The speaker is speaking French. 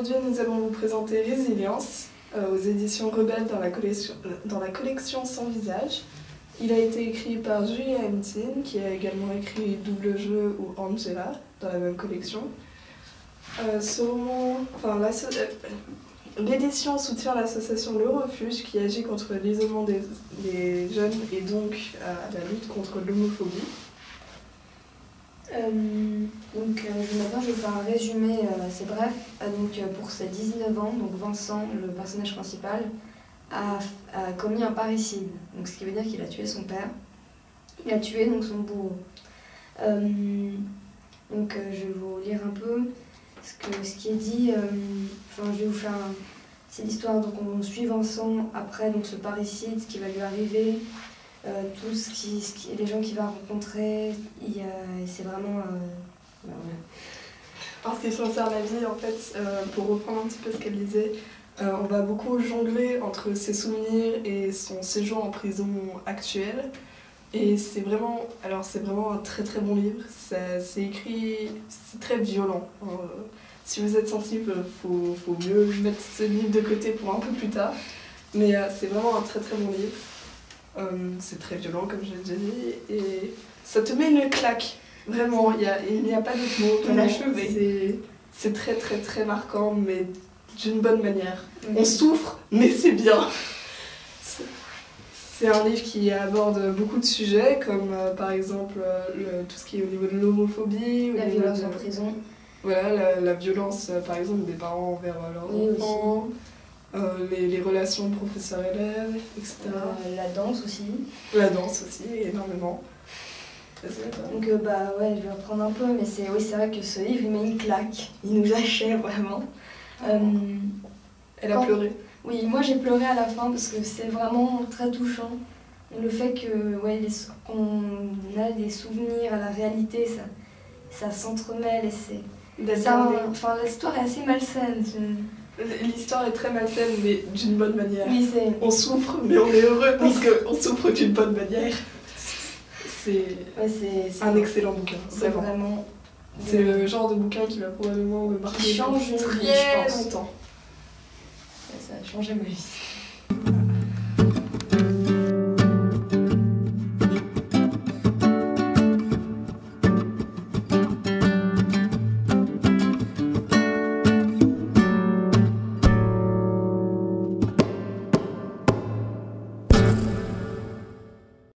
aujourd'hui, nous allons vous présenter Résilience aux éditions Rebelle dans la collection Sans Visage. Il a été écrit par Julia Emtin, qui a également écrit Double Jeu ou Angela dans la même collection. Ce roman, l'édition soutient l'association Le Refuge qui agit contre l'isolement des jeunes et donc la lutte contre l'homophobie. Maintenant je vais faire un résumé assez bref. Pour ses 19 ans, donc Vincent, le personnage principal, a commis un parricide. Donc, ce qui veut dire qu'il a tué son père. Il a tué donc son bourreau. Je vais vous lire un peu ce qui est dit. Je vais vous faire c'est l'histoire, donc on suit Vincent après donc, ce parricide, ce qui va lui arriver. Les gens qu'il va rencontrer, c'est vraiment... En ce qui concerne la vie, en fait, pour reprendre un petit peu ce qu'elle disait, on va beaucoup jongler entre ses souvenirs et son séjour en prison actuel. Et c'est vraiment un très très bon livre. C'est écrit, c'est très violent. Si vous êtes sensible, faut mieux mettre ce livre de côté pour un peu plus tard. Mais c'est vraiment un très très bon livre. C'est très violent comme je l'ai déjà dit et ça te met une claque, vraiment, il n'y a pas d'autre mot, on achevé. C'est très très très marquant mais d'une bonne manière. On souffre mais c'est bien. C'est un livre qui aborde beaucoup de sujets comme par exemple tout ce qui est au niveau de l'homophobie, la violence en prison. Voilà, la violence par exemple des parents envers leurs enfants. Les relations professeur-élève, etc. La danse aussi. La danse aussi, énormément. Donc je vais reprendre un peu, mais c'est vrai que ce livre il met une claque, il nous achève vraiment. Elle a pleuré. Oui, moi j'ai pleuré à la fin parce que c'est vraiment très touchant. Le fait qu'on a des souvenirs à la réalité, ça s'entremêle et c'est... l'histoire est assez malsaine. L'histoire est très malsaine, mais d'une bonne manière. Oui, on souffre, mais on est heureux parce qu'on souffre d'une bonne manière. C'est un excellent bouquin. C'est vraiment... C'est le genre de bouquin qui va probablement me marquer très longtemps. Ça a changé ma vie.